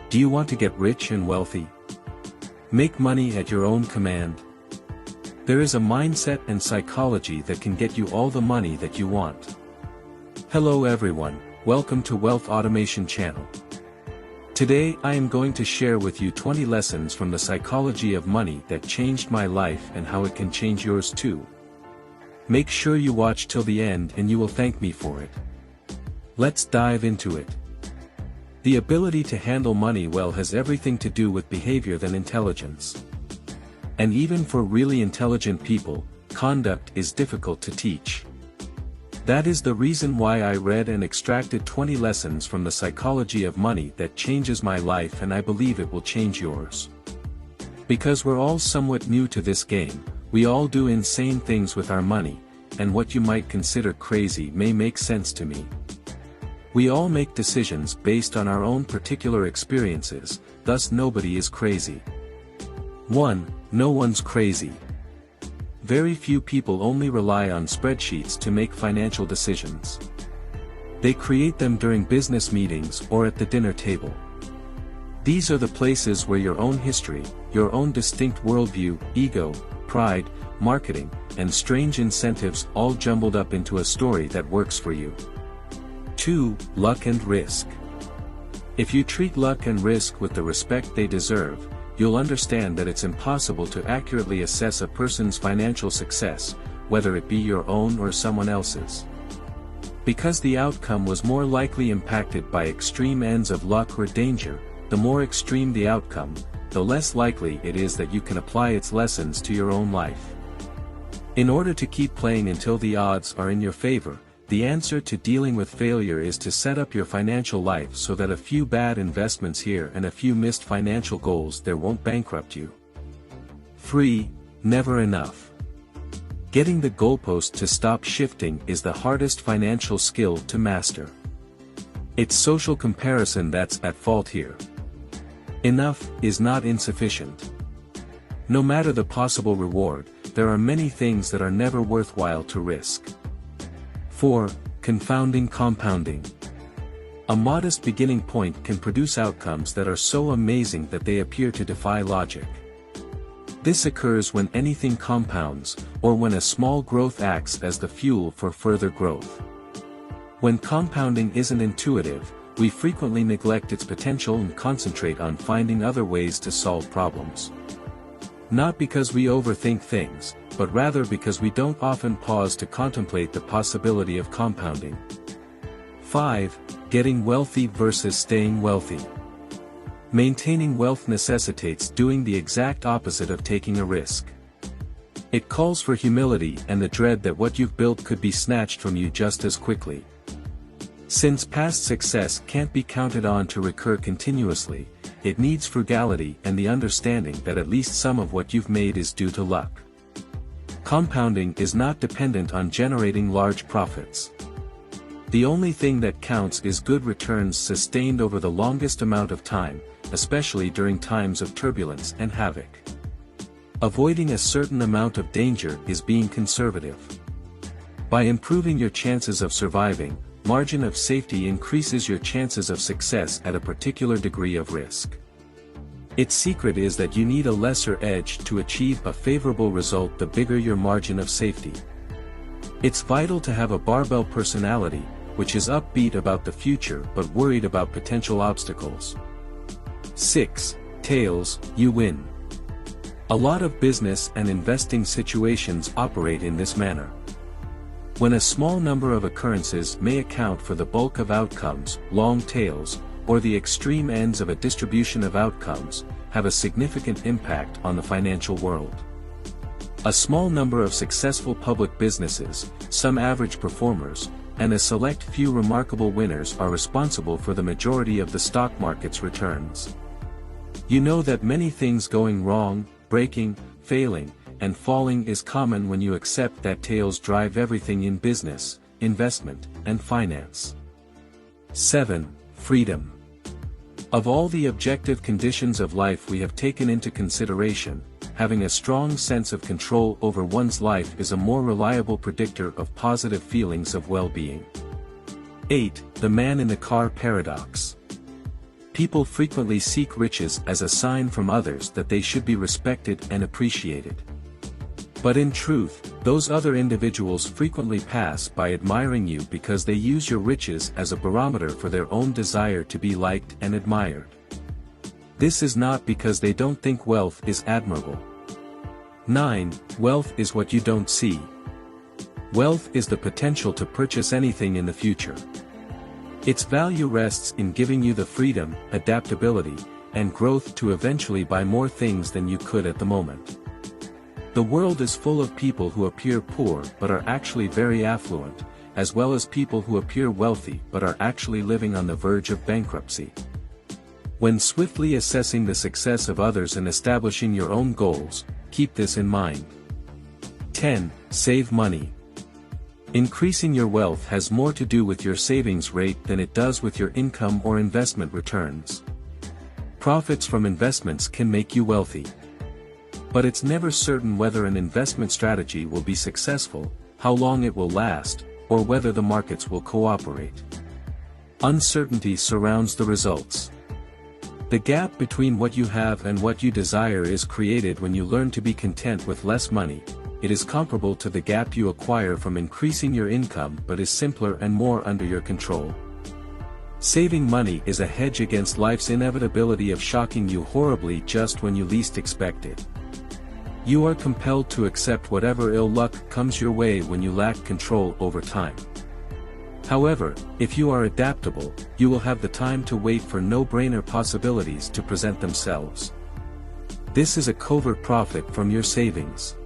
Do you want to get rich and wealthy? Make money at your own command? There is a mindset and psychology that can get you all the money that you want. Hello everyone, welcome to Wealth Automation Channel. Today I am going to share with you 20 lessons from the psychology of money that changed my life and how it can change yours too. Make sure you watch till the end and you will thank me for it. Let's dive into it. The ability to handle money well has everything to do with behavior than intelligence. And even for really intelligent people, conduct is difficult to teach. That is the reason why I read and extracted 20 lessons from the psychology of money that changes my life, and I believe it will change yours. Because we're all somewhat new to this game, we all do insane things with our money, and what you might consider crazy may make sense to me. We all make decisions based on our own particular experiences, thus nobody is crazy. 1. No one's crazy. Very few people only rely on spreadsheets to make financial decisions. They create them during business meetings or at the dinner table. These are the places where your own history, your own distinct worldview, ego, pride, marketing, and strange incentives all jumbled up into a story that works for you. 2. Luck and risk. If you treat luck and risk with the respect they deserve, you'll understand that it's impossible to accurately assess a person's financial success, whether it be your own or someone else's. Because the outcome was more likely impacted by extreme ends of luck or danger, the more extreme the outcome, the less likely it is that you can apply its lessons to your own life. In order to keep playing until the odds are in your favor, the answer to dealing with failure is to set up your financial life so that a few bad investments here and a few missed financial goals there won't bankrupt you. 3. Never enough. Getting the goalpost to stop shifting is the hardest financial skill to master. It's social comparison that's at fault here. Enough is not insufficient. No matter the possible reward, there are many things that are never worthwhile to risk. 4. Confounding compounding. A modest beginning point can produce outcomes that are so amazing that they appear to defy logic. This occurs when anything compounds, or when a small growth acts as the fuel for further growth. When compounding isn't intuitive, we frequently neglect its potential and concentrate on finding other ways to solve problems. Not because we overthink things, but rather because we don't often pause to contemplate the possibility of compounding. 5. Getting wealthy versus staying wealthy. Maintaining wealth necessitates doing the exact opposite of taking a risk. It calls for humility and the dread that what you've built could be snatched from you just as quickly. Since past success can't be counted on to recur continuously, it needs frugality and the understanding that at least some of what you've made is due to luck. Compounding is not dependent on generating large profits. The only thing that counts is good returns sustained over the longest amount of time, especially during times of turbulence and havoc. Avoiding a certain amount of danger is being conservative. By improving your chances of surviving, margin of safety increases your chances of success at a particular degree of risk. Its secret is that you need a lesser edge to achieve a favorable result the bigger your margin of safety. It's vital to have a barbell personality, which is upbeat about the future but worried about potential obstacles. 6. Tails, you win. A lot of business and investing situations operate in this manner. When a small number of occurrences may account for the bulk of outcomes, long tails, or the extreme ends of a distribution of outcomes, have a significant impact on the financial world. A small number of successful public businesses, some average performers, and a select few remarkable winners are responsible for the majority of the stock market's returns. You know that many things going wrong, breaking, failing, and falling is common when you accept that tails drive everything in business, investment, and finance. 7. Freedom. Of all the objective conditions of life we have taken into consideration, having a strong sense of control over one's life is a more reliable predictor of positive feelings of well-being. 8. The man in the car paradox. People frequently seek riches as a sign from others that they should be respected and appreciated. But in truth, those other individuals frequently pass by admiring you because they use your riches as a barometer for their own desire to be liked and admired. This is not because they don't think wealth is admirable. 9. Wealth is what you don't see. Wealth is the potential to purchase anything in the future. Its value rests in giving you the freedom, adaptability, and growth to eventually buy more things than you could at the moment. The world is full of people who appear poor but are actually very affluent, as well as people who appear wealthy but are actually living on the verge of bankruptcy. When swiftly assessing the success of others and establishing your own goals, keep this in mind. 10. Save money. Increasing your wealth has more to do with your savings rate than it does with your income or investment returns. Profits from investments can make you wealthy. But it's never certain whether an investment strategy will be successful, how long it will last, or whether the markets will cooperate. Uncertainty surrounds the results. The gap between what you have and what you desire is created when you learn to be content with less money. It is comparable to the gap you acquire from increasing your income but is simpler and more under your control. Saving money is a hedge against life's inevitability of shocking you horribly just when you least expect it. You are compelled to accept whatever ill luck comes your way when you lack control over time. However, if you are adaptable, you will have the time to wait for no-brainer possibilities to present themselves. This is a covert profit from your savings.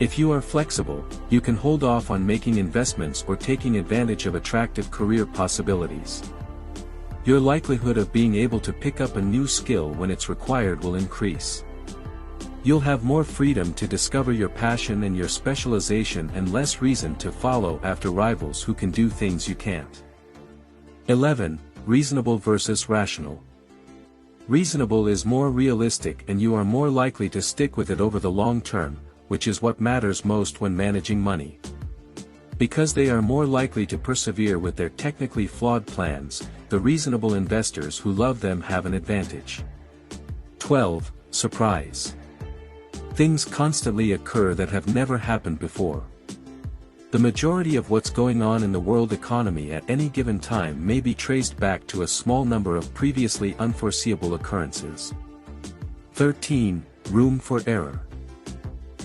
If you are flexible, you can hold off on making investments or taking advantage of attractive career possibilities. Your likelihood of being able to pick up a new skill when it's required will increase. You'll have more freedom to discover your passion and your specialization and less reason to follow after rivals who can do things you can't. 11. Reasonable versus rational. Reasonable is more realistic and you are more likely to stick with it over the long term, which is what matters most when managing money. Because they are more likely to persevere with their technically flawed plans, the reasonable investors who love them have an advantage. 12. Surprise. Things constantly occur that have never happened before. The majority of what's going on in the world economy at any given time may be traced back to a small number of previously unforeseeable occurrences. 13. Room for error.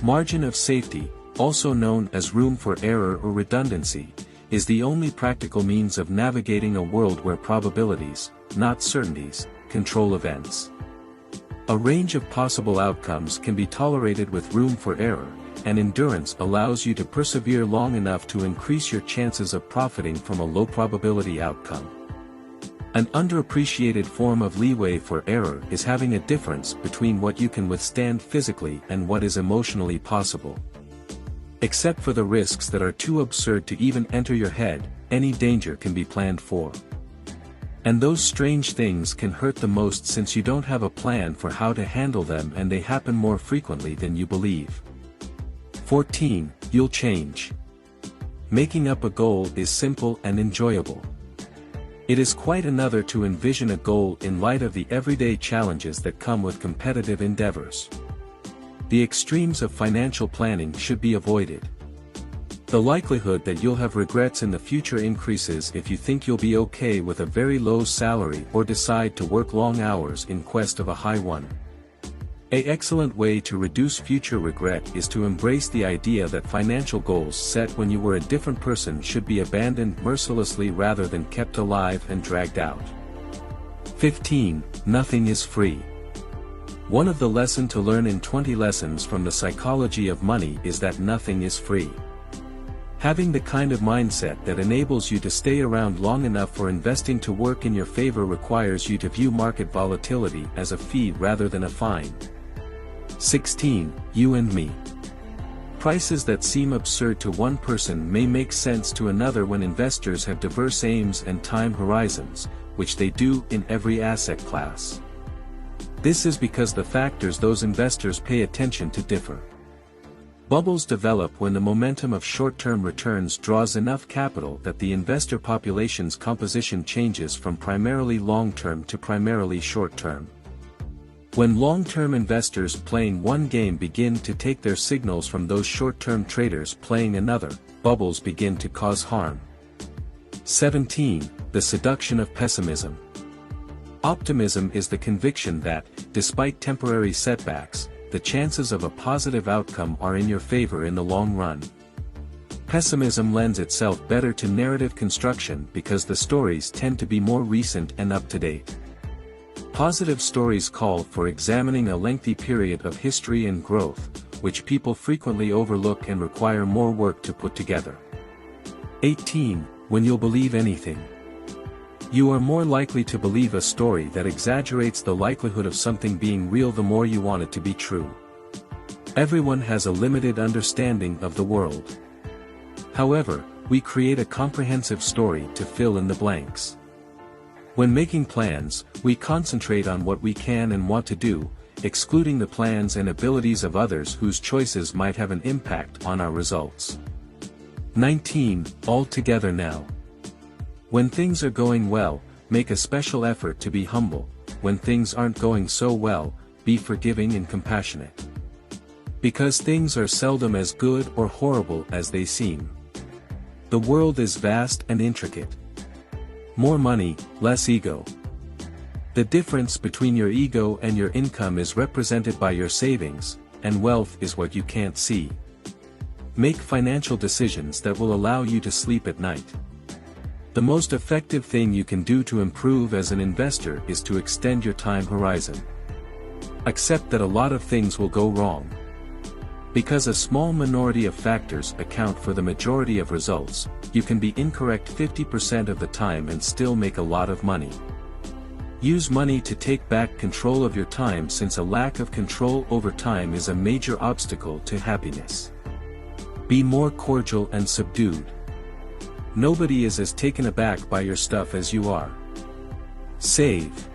Margin of safety, also known as room for error or redundancy, is the only practical means of navigating a world where probabilities, not certainties, control events. A range of possible outcomes can be tolerated with room for error, and endurance allows you to persevere long enough to increase your chances of profiting from a low-probability outcome. An underappreciated form of leeway for error is having a difference between what you can withstand physically and what is emotionally possible. Except for the risks that are too absurd to even enter your head, any danger can be planned for. And those strange things can hurt the most since you don't have a plan for how to handle them and they happen more frequently than you believe. 14. You'll change. Making up a goal is simple and enjoyable. It is quite another to envision a goal in light of the everyday challenges that come with competitive endeavors. The extremes of financial planning should be avoided. The likelihood that you'll have regrets in the future increases if you think you'll be okay with a very low salary or decide to work long hours in quest of a high one. An excellent way to reduce future regret is to embrace the idea that financial goals set when you were a different person should be abandoned mercilessly rather than kept alive and dragged out. 15. Nothing is free. One of the lessons to learn in 20 Lessons from the Psychology of Money is that nothing is free. Having the kind of mindset that enables you to stay around long enough for investing to work in your favor requires you to view market volatility as a fee rather than a fine. 16. You and me. Prices that seem absurd to one person may make sense to another when investors have diverse aims and time horizons, which they do in every asset class. This is because the factors those investors pay attention to differ. Bubbles develop when the momentum of short-term returns draws enough capital that the investor population's composition changes from primarily long-term to primarily short-term. When long-term investors playing one game begin to take their signals from those short-term traders playing another, bubbles begin to cause harm. 17. The seduction of pessimism. Optimism is the conviction that, despite temporary setbacks, the chances of a positive outcome are in your favor in the long run. Pessimism lends itself better to narrative construction because the stories tend to be more recent and up-to-date. Positive stories call for examining a lengthy period of history and growth, which people frequently overlook and require more work to put together. 18. When you'll believe anything. You are more likely to believe a story that exaggerates the likelihood of something being real the more you want it to be true. Everyone has a limited understanding of the world. However, we create a comprehensive story to fill in the blanks. When making plans, we concentrate on what we can and want to do, excluding the plans and abilities of others whose choices might have an impact on our results. 19. All together now. When things are going well, make a special effort to be humble. When things aren't going so well, be forgiving and compassionate. Because things are seldom as good or horrible as they seem. The world is vast and intricate. More money, less ego. The difference between your ego and your income is represented by your savings, and wealth is what you can't see. Make financial decisions that will allow you to sleep at night. The most effective thing you can do to improve as an investor is to extend your time horizon. Accept that a lot of things will go wrong. Because a small minority of factors account for the majority of results, you can be incorrect 50% of the time and still make a lot of money. Use money to take back control of your time, since a lack of control over time is a major obstacle to happiness. Be more cordial and subdued. Nobody is as taken aback by your stuff as you are. Save.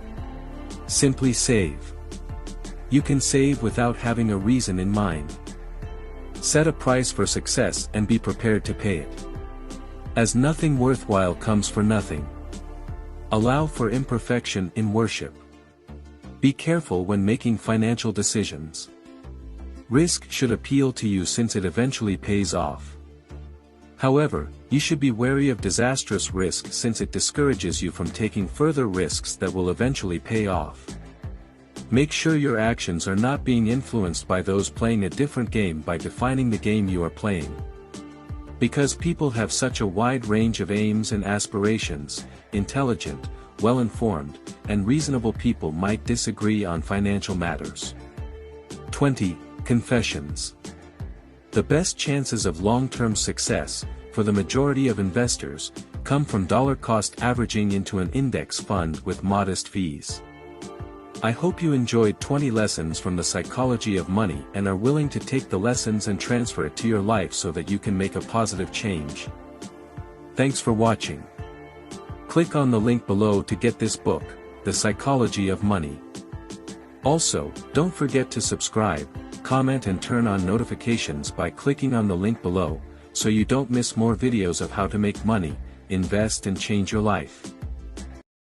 Simply save. You can save without having a reason in mind. Set a price for success and be prepared to pay it. As nothing worthwhile comes for nothing. Allow for imperfection in worship. Be careful when making financial decisions. Risk should appeal to you since it eventually pays off. However, you should be wary of disastrous risk since it discourages you from taking further risks that will eventually pay off. Make sure your actions are not being influenced by those playing a different game by defining the game you are playing. Because people have such a wide range of aims and aspirations, intelligent, well-informed, and reasonable people might disagree on financial matters. 20. Confessions. The best chances of long-term success, for the majority of investors, come from dollar-cost averaging into an index fund with modest fees. I hope you enjoyed 20 lessons from the psychology of money and are willing to take the lessons and transfer it to your life so that you can make a positive change. Thanks for watching. Click on the link below to get this book, The Psychology of Money. Also, don't forget to subscribe, comment and turn on notifications by clicking on the link below, so you don't miss more videos of how to make money, invest and change your life.